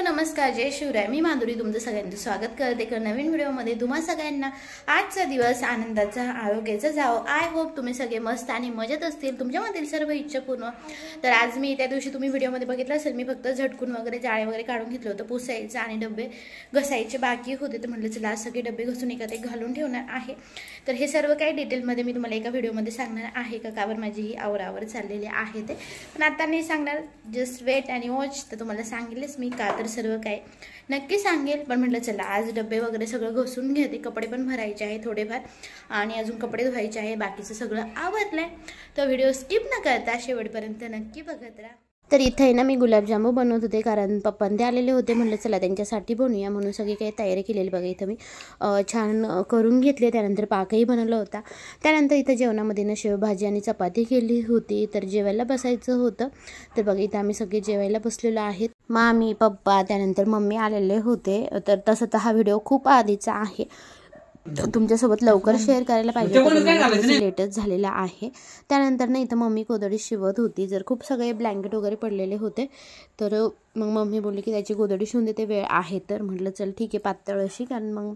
नमस्कार, जय शिवराय. मी माधुरी तुमचं सगळ्यांचं स्वागत करते एका नवीन व्हिडिओमध्ये. तुम्हा सगळ्यांना आजचा दिवस आनंदाचा, आरोग्याचा जाओ. आय होप तुम्ही सगळे मस्त आणि मजेत असतील, तुमच्यामधील सर्व इच्छा पूर्ण. तर आज मी त्या दिवशी तुम्ही व्हिडिओमध्ये बघितलं असेल, मी फक्त झटकून वगैरे जाळे वगैरे काढून घेतलं होतं, पुसायचं आणि डबे घसायचे बाकी होते. तर म्हटलं चला आज सगळे डबे घसून एका ते घालून ठेवणार आहे. तर हे सर्व काही डिटेलमध्ये मी तुम्हाला एका व्हिडिओमध्ये सांगणार आहे का बरं माझी ही आवरावर चाललेली आहे ते. पण आता नाही सांगणार, जस्ट वेट आणि वॉच. तर तुम्हाला सांगेलच मी का, तर सर्व काय नक्की सांगेल. पण म्हटलं चला आज डबे वगैरे सगळं घसून घेते, कपडे पण भरायचे आहे थोडेफार आणि अजून कपडे धुवायचे आहे, बाकीचं सगळं आवरलंय. तर व्हिडिओ स्किप न करता शेवटपर्यंत नक्की बघत राहा. तर इथे आहे ना मी गुलाबजामू बनवत होते, कारण पप्पांते आलेले होते. म्हटलं चला त्यांच्यासाठी बनवूया म्हणून सगळी काही तयारी केलेली. बघा इथं मी छान करून घेतले. त्यानंतर पाकही बनवला होता. त्यानंतर इथं जेवणामध्ये ना शेवभाजी आणि चपाती केली होती. तर जेवायला बसायचं होतं. तर बघा इथं आम्ही सगळे जेवायला बसलेलो आहेत, मामी पप्पा त्यानंतर मम्मी आलेले होते. तर तसं तर हा व्हिडिओ खूप आधीचा आहे, तुमच्यासोबत लवकर शेअर करायला पाहिजे, लेटच झालेला आहे. त्यानंतर ना इथं मम्मी गोधडी शिवत होती. जर खूप सगळे ब्लँकेट वगैरे पडलेले होते, तर मग मम्मी बोलली की त्याची गोधडी शिवून देते, वेळ आहे. तर म्हटलं चल ठीक आहे, पातळ अशी, कारण मग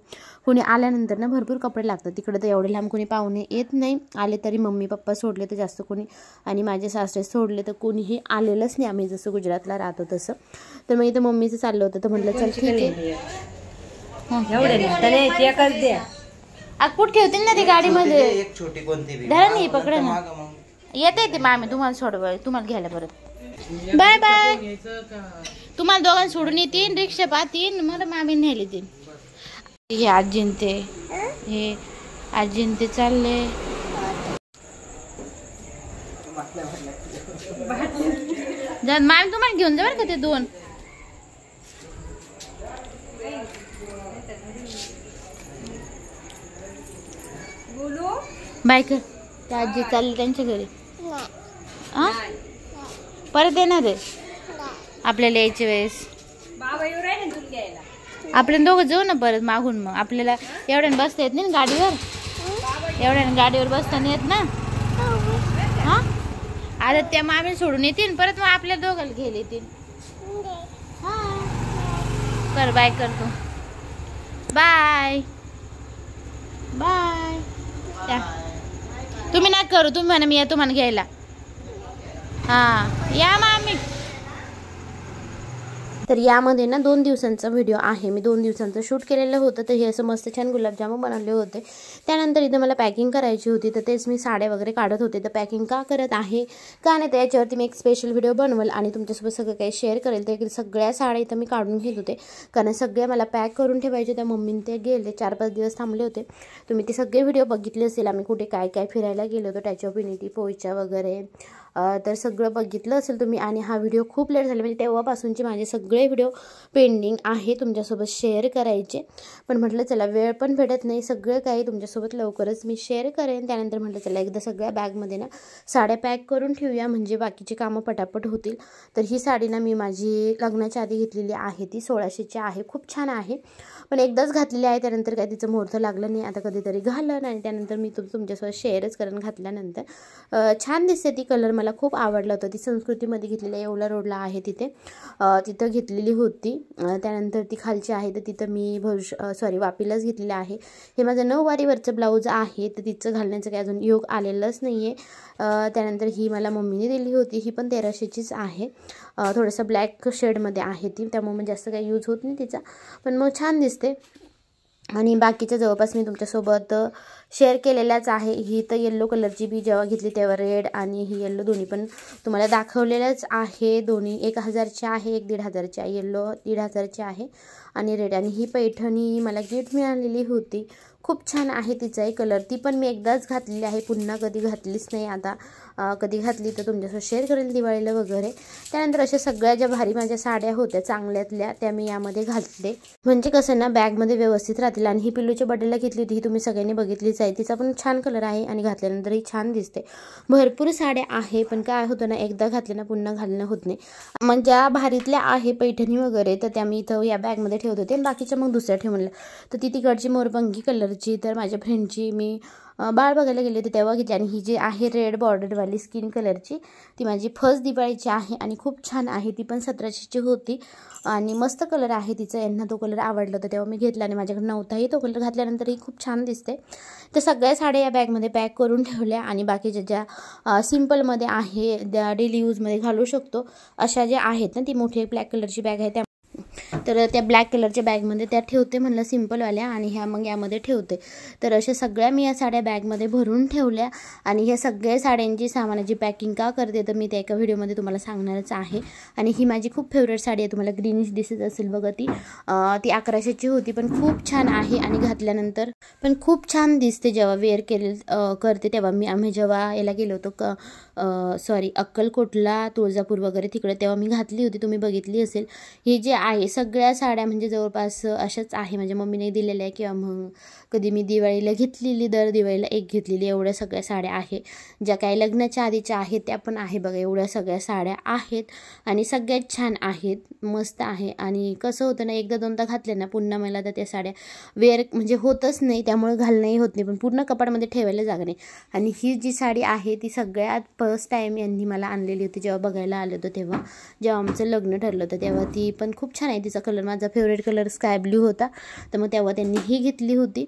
कोणी आल्यानंतर ना भरपूर कपडे लागतात. तिकडे तर एवढे लांब कोणी पाहुणे येत नाही, आले तरी मम्मी पप्पा सोडले तर जास्त कोणी, आणि माझे सासरे सोडले तर कोणीही आलेलंच नाही, आम्ही जसं गुजरातला राहतो तसं. तर मग इथं मम्मीचं चाललं होतं. तर म्हटलं चल ठीक आहे, कुठे ठेवतील ना ती गाडीमध्ये, एक छोटी कोणती धरा नाही पकडा ना, येते ते मामी तुम्हाला सोडवा, तुम्हाला घ्यायला परत. Bye bye. तुम्हाला दोघांना सोडून येतील, रिक्षा पाहतील, मला मामी न्यायला देईल. हे आजींते, हे आजींते चालले. मामी तुम्हाला घेऊन जा बरं का ते दोन. बाय कर. त्या आजी चालली त्यांच्या घरी. हा परत येणार आहे आपल्याला यायच्या वेळेस. आपल्याला दोघं जाऊ ना परत मागून. मग आपल्याला एवढ्याने बसता येत नाही ना गाडीवर, एवढ्याने गाडीवर बसता येत ना. हा आता त्या मामी सोडून येतील, परत मग आपल्या दोघांना घ्यायला येतील. हा कर, बाय कर तू. Bye bye. तुम्ही ना करू, तुम्ही म्हणा मी येतो म्हणा घ्यायला. हा या मामी. तर यामध्ये ना 2 दिवसांचा व्हिडिओ आहे, मी 2 दिवसांचं शूट केलेलं होतं. तर हे असं मस्त छान गुलाबजामू बनवले होते. त्यानंतर इथं मला पॅकिंग करायची होती, तर तेच मी साड्या वगैरे काढत होते. तर पॅकिंग का करत आहे का नाही, त्याच्यावरती मी एक स्पेशल व्हिडिओ बनवल आणि तुमच्यासोबत सगळं काही शेअर करेल. तर सगळ्या साड्या इथं मी काढून घेत होते, कारण सगळ्या मला पॅक करून ठेवायचे. त्या मम्मीने ते गेले 4-5 दिवस थांबले होते. तुम्ही ते सगळे व्हिडिओ बघितले असेल, आम्ही कुठे काय काय फिरायला गेलो होतो, त्याच्या विनिटी पोयच्या वगैरे. तर सगळं बघितलं असेल तुम्ही. आणि हा व्हिडिओ खूप लेट झाले, म्हणजे तेव्हापासूनचे माझे सगळे व्हिडिओ पेंडिंग आहे तुमच्यासोबत शेअर करायचे. पण म्हटलं चला वेळ पण भेटत नाही, सगळं काही तुमच्यासोबत लवकरच मी शेअर करेन. त्यानंतर म्हटलं चला एकदा सगळ्या बॅगमध्ये ना साड्या पॅक करून ठेवूया, म्हणजे बाकीचे कामं पटापट होतील. तर ही साडी ना मी माझी लग्नाच्या आधी घेतलेली आहे, ती 1600ची आहे, खूप छान आहे. पण एकदाच घातलेली आहे, त्यानंतर काय तिचं मुहूर्त लागलं नाही. आता कधीतरी घालन आणि त्यानंतर मी तुमच्यासोबत शेअरच करेन. घातल्यानंतर छान दिसते ती, कलर मला खूप आवडला होता. ती संस्कृतीमध्ये घेतलेली आहे, येवला रोडला आहे तिथं घेतलेली होती. त्यानंतर ती खालची आहे, तर तिथं मी वापीलाच घेतलेली आहे. हे माझं 9 वारीवरचं ब्लाऊज आहे, तर तिचं घालण्याचं काही अजून योग आलेलंच नाही आहे. त्यानंतर ही मला मम्मीने दिली होती, ही पण 1300चीच आहे. थोडंसं ब्लॅक शेडमध्ये आहे ती, त्यामुळे जास्त काही यूज होत नाही तिचा, पण मग छान दिसते. आणि बाकीच्या जवळपास मी तुमच्यासोबत शेअर केलेल्याच आहे. ही तर येल्लो कलरची बी जेव्हा घेतली तेव्हा रेड आणि ही येल्लो दोन्ही पण तुम्हाला दाखवलेलंच आहे. दोन्ही 1000ची आहे, एक 1500ची आहे. येल्लो 1500ची आहे आणि रेड. आणि ही पैठणी मला गिफ्ट मिळालेली होती, खूप छान आहे तिचाही कलर. ती पण मी एकदाच घातलेली आहे, पुन्हा कधी घातलीच नाही. आता कधी घातली तर तुमच्यासोबत शेअर करेल दिवाळीला वगैरे. त्यानंतर अशा सगळ्या ज्या भारी माझ्या साड्या होत्या चांगल्यातल्या त्या मी यामध्ये घातले, म्हणजे कसं ना बॅगमध्ये व्यवस्थित राहतील. आणि ही पिल्लूच्या बर्थडेला घेतली होती, ही तुम्ही सगळ्यांनी बघितलीच आहे. तिचा पण छान कलर आहे आणि घातल्यानंतरही छान दिसते. भरपूर साड्या आहे, पण काय होतं ना एकदा घातले ना पुन्हा घालणं होत नाही. मग ज्या भारीतल्या आहे पैठणी वगैरे तर त्या मी इथं या बॅगमध्ये ठेवत होते, आणि बाकीच्या मग दुसऱ्या ठेवल्या. तर ती तिकडची मोरपंखी कलरची, तर माझ्या फ्रेंडची मी बाळ बघायला गेले होते तेव्हा घेतली. आणि ही जी आहे रेड बॉर्डरवाली स्किन कलरची ती माझी फर्स्ट दिवाळीची आहे आणि खूप छान आहे. ती पण 1700ची होती आणि मस्त कलर आहे तिचा. यांना तो कलर आवडला होता तेव्हा मी घेतला आणि माझ्याकडे नव्हताही तो कलर. घातल्यानंतरही खूप छान दिसते. तर सगळ्या साड्या या बॅगमध्ये पॅक करून ठेवल्या आणि बाकीच्या ज्या सिम्पलमध्ये आहे त्या डेली यूजमध्ये घालू शकतो अशा ज्या आहेत ना, ती मोठी ब्लॅक कलरची बॅग आहे तर त्या ब्लॅक कलरच्या बॅगमध्ये त्या ठेवते म्हणलं सिम्पलवाल्या आणि ह्या मग यामध्ये ठेवते. तर अशा सगळ्या मी या साड्या बॅगमध्ये भरून ठेवल्या. आणि ह्या सगळ्या साड्यांची सामानाची पॅकिंग का करते तर मी त्या एका व्हिडिओमध्ये तुम्हाला सांगणारच आहे. आणि ही माझी खूप फेवरेट साडी आहे. तुम्हाला ग्रीनिश दिसत असेल बघा, ती 1100ची होती पण खूप छान आहे आणि घातल्यानंतर पण खूप छान दिसते. जेव्हा वेअर करते तेव्हा आम्ही जेव्हा याला गेलो होतो अक्कलकोटला, तुळजापूर वगैरे तिकडे, तेव्हा मी घातली होती, तुम्ही बघितली असेल. ही जे आहे सगळ्या साड्या म्हणजे जवळपास अशाच आहे. माझ्या मम्मीने दिलेल्या आहे किंवा मग कधी मी दिवाळीला घेतलेली, दर दिवाळीला एक घेतलेली. एवढ्या सगळ्या साड्या आहे. ज्या काही लग्नाच्या आधीच्या आहेत त्या पण आहे बघा. एवढ्या सगळ्या साड्या आहेत आणि सगळ्यात छान आहेत, मस्त आहे. आणि कसं होतं ना, एकदा दोनदा घातल्या ना पुन्हा मला तर त्या साड्या वेअर म्हणजे होतच नाही, त्यामुळे घालणंही होत नाही, पण पूर्ण कपाटामध्ये ठेवायला जागा नाही. आणि ही जी साडी आहे ती सगळ्यात फर्स्ट टाईम यांनी मला आणलेली होती जेव्हा बघायला आलं होतं तेव्हा, जेव्हा आमचं लग्न ठरलं होतं तेव्हा. ती पण खूप छान आहे. तिचा कलर माझा फेवरेट कलर स्काय ब्ल्यू होता, तर मग तेव्हा त्यांनी ही घेतली होती.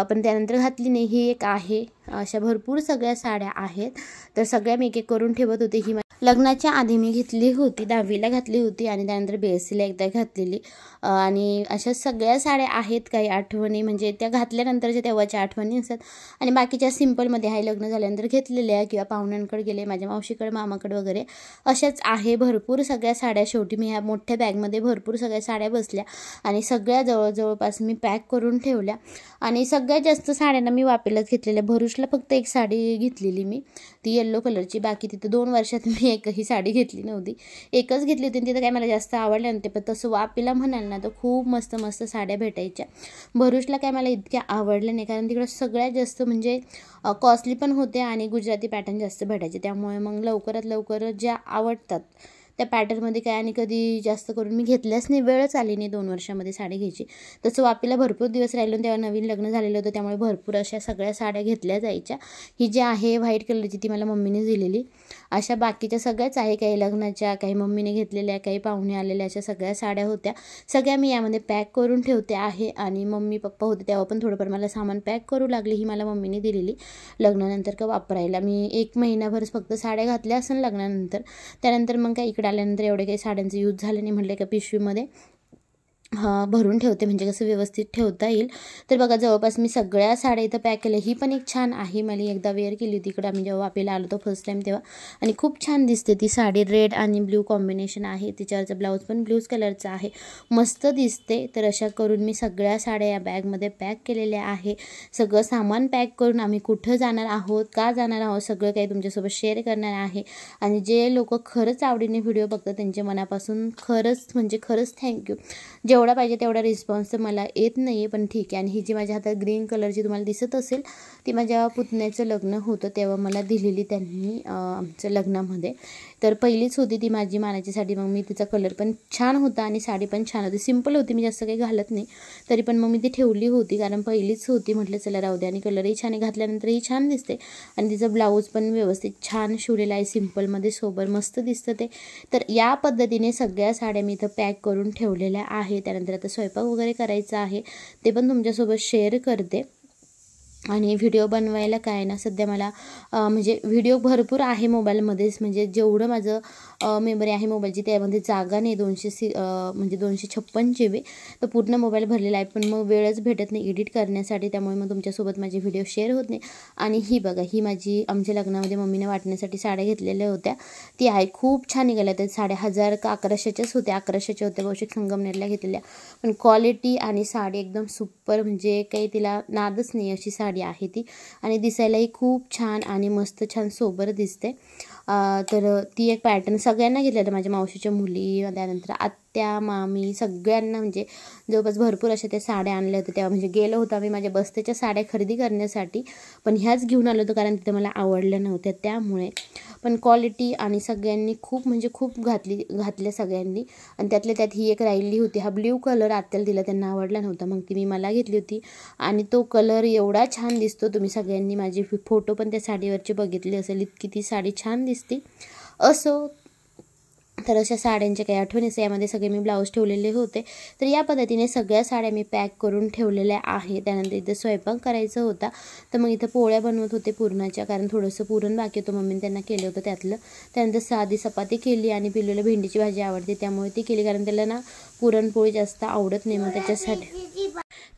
पण त्यानंतर घातली नाही. ही एक आहे. अशा भरपूर सगळ्या साड्या आहेत. तर सगळ्या मी एक एक करून ठेवत होते. ही लग्नाच्या आधी मी घेतली होती, 10वीला घातली होती आणि त्यानंतर BScला एकदा घातलेली. आणि अशा सगळ्या साड्या आहेत. काही आठवणी म्हणजे त्या घातल्यानंतरच्या तेव्हाच्या आठवणी असतात आणि बाकीच्या सिम्पलमध्ये आहे, लग्न झाल्यानंतर घेतलेल्या किंवा पाहुण्यांकडे गेले, माझ्या मावशीकडे, मामाकडे वगैरे अशाच आहे भरपूर सगळ्या साड्या. शेवटी मी ह्या मोठ्या बॅगमध्ये भरपूर सगळ्या साड्या बसल्या आणि सगळ्या जवळपास मी पॅक करून ठेवल्या. आणि सगळ्यात जास्त साड्यांना मी वापीलाच घेतलेल्या. भरुचला फक्त एक साडी घेतलेली मी, ती येल्लो कलरची. बाकी तिथं 2 वर्षात मी एकही साडी घेतली नव्हती. एकच घेतली होती आणि तिथं काय मला जास्त आवडल्या नव्हते. पण तसं वापीला म्हणाल ना तर खूप मस्त मस्त साड्या भेटायच्या. भरुचला काय मला इतक्या आवडल्या नाही, कारण तिकडं सगळ्यात जास्त म्हणजे कॉस्टली पण होते आणि गुजराती पॅटर्न जास्त भेटायचे. त्यामुळे मग लवकरात लवकर ज्या आवडतात त्या पॅटर्नमध्ये काय आणि कधी जास्त करून मी घेतल्याच नाही. वेळच आली नाही 2 वर्षामध्ये साडी घ्यायची. तसं वापीला भरपूर दिवस राहिलो, तेव्हा नवीन लग्न झालेलं होतं, त्यामुळे भरपूर अशा सगळ्या साड्या घेतल्या जायच्या. ही जी आहे व्हाईट कलरची ती मला मम्मीने दिलेली. अशा बाकीच्या सगळ्याच आहे, काही लग्नाच्या, काही मम्मीने घेतलेल्या, काही पाहुणे आलेल्या, अशा सगळ्या साड्या होत्या. सगळ्या मी यामध्ये पॅक करून ठेवते आहे. आणि मम्मी पप्पा होते तेव्हा पण थोडंफार मला सामान पॅक करू लागले. ही मला मम्मीने दिलेली लग्नानंतर का वापरायला. मी 1 महिनाभर फक्त साड्या घातल्या असेल लग्नानंतर. त्यानंतर मग काय इकडे आल्यानंतर एवढे काही साड्यांचं यूज झालं नाही. म्हटलं का पिशवीमध्ये भरून ठेवते म्हणजे कसं व्यवस्थित ठेवता येईल. तर बघा जवळपास मी सगळ्या साड्या इथं पॅक केल्या. ही पण एक छान आहे, मला एकदा वेअर केली होती इकडं आम्ही जेव्हा वापीला आलो होतो फर्स्ट टाईम तेव्हा, आणि खूप छान दिसते ती साडी. रेड आणि ब्ल्यू कॉम्बिनेशन आहे. तिच्यावरचा ब्लाऊज पण ब्ल्यूज कलरचा आहे, मस्त दिसते. तर अशा करून मी सगळ्या साड्या या बॅगमध्ये पॅक केलेल्या आहे. सगळं सामान पॅक करून आम्ही कुठं जाणार आहोत, का जाणार आहोत, सगळं काही तुमच्यासोबत शेअर करणार आहे. आणि जे लोक खरंच आवडीने व्हिडिओ बघतात त्यांच्या मनापासून खरंच थँक्यू. जेवढा पाहिजे तेवढा रिस्पॉन्स तर मला येत नाही आहे, पण ठीक आहे. आणि ही जी माझ्या हातात ग्रीन कलरची तुम्हाला दिसत असेल ती माझ्या पुतण्याचं लग्न होतं तेव्हा मला दिलेली त्यांनी आमच्या लग्नामध्ये. तर पहिलीच होती ती माझी मानाची साडी. मग मी तिचा कलर पण छान होता आणि साडी पण छान होती. सिम्पल होती, मी जास्त काही घालत नाही, तरी पण मग मी ती ठेवली होती कारण पहिलीच होती. म्हटलं चला राहू दे. आणि कलरही छान आहे, घातल्यानंतरही छान दिसते. आणि तिचं ब्लाऊज पण व्यवस्थित छान शिवलेला आहे, सिम्पलमध्ये सोबर मस्त दिसतं ते. तर या पद्धतीने सगळ्या साड्या मी इथं पॅक करून ठेवलेल्या आहे. त्यानंतर आता स्वयंपाक वगैरे करायचा आहे, ते पण तुमच्यासोबत शेअर करते. आणि व्हिडिओ बनवायला काय ना सध्या मला म्हणजे व्हिडिओ भरपूर आहे मोबाईलमध्येच, म्हणजे जेवढं माझं मेमरी आहे मोबाईलची त्यामध्ये जागा नाही. 256 GB तर पूर्ण मोबाईल भरलेला आहे, पण मग वेळच भेटत नाही एडिट करण्यासाठी, त्यामुळे मग तुमच्यासोबत माझे व्हिडिओ शेअर होत नाही. आणि ही बघा, ही माझी आमच्या लग्नामध्ये मम्मीने वाटण्यासाठी साड्या घेतलेल्या होत्या, ती आहे खूप छान निघाल्या. त्या साड्या 1000 का 1100च्याच होत्या, 1100च्या होत्या बहुतेक, संगमनेरला घेतलेल्या. पण क्वालिटी आणि साडी एकदम सुपर, म्हणजे काही तिला नादच नाही अशी साडी आहे ती. आणि दिसायलाही खूप छान आणि मस्त छान सोबर दिसते. तर ती एक पॅटर्न सगळ्यांना घेतल्या होत्या, माझ्या मावशीच्या मुली, त्यानंतर आत्या मामी सगळ्यांना म्हणजे जवळपास भरपूर अशा त्या साड्या आणल्या होत्या. तेव्हा म्हणजे गेलो होतो आम्ही माझ्या बस्तेच्या साड्या खरेदी करण्यासाठी, पण ह्याच घेऊन आलो होतो कारण तिथे मला आवडल्या नव्हत्या त्यामुळे. पण क्वालिटी आणि सगळ्यांनी खूप म्हणजे खूप घातल्या सगळ्यांनी. आणि त्यातल्या त्यात ही एक राहिली होती, हा ब्ल्यू कलर आत्याला दिला, त्यांना आवडला नव्हता, मग ती मी मला घेतली होती. आणि तो कलर एवढा छान दिसतो, तुम्ही सगळ्यांनी माझे फोटो पण त्या साडीवरचे बघितले असेल, इतकी ती साडी छान दिसते. असो, तर अशा साड्यांच्या काही आठवणीस यामध्ये सगळे मी ब्लाऊज ठेवलेले होते. तर या पद्धतीने सगळ्या साड्या मी पॅक करून ठेवलेल्या आहे. त्यानंतर इथं स्वयंपाक करायचा होता, तर मग इथं पोळ्या बनवत होते पुरणाच्या, कारण थोडंसं पुरण बाकी होतं, मम्मीने त्यांना केलं होतं त्यातलं. त्यानंतर साधी चपाती केली आणि पिल्लूला भेंडीची भाजी आवडते त्यामुळे ती केली, कारण त्याला ना पुरणपोळी जास्त आवडत नाही, मग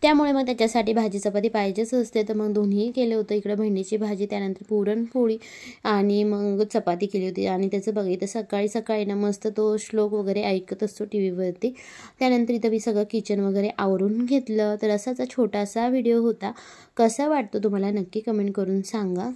त्यामुळे मग त्याच्यासाठी भाजी चपाती पाहिजेच असते. तर मग दोन्ही केलं होतं, इकडं भेंडीची भाजी, त्यानंतर पुरणपोळी आणि मग चपाती केली होती. आणि त्याचं बघितलं सकाळी सकाळी ना मस्त तो श्लोक वगैरे ऐकत असतो टी व्हीवरती. त्यानंतर इथं मी सगळं किचन वगैरे आवरून घेतलं. तर असाच छोटासा व्हिडिओ होता. कसा वाटतो तुम्हाला नक्की कमेंट करून सांगा.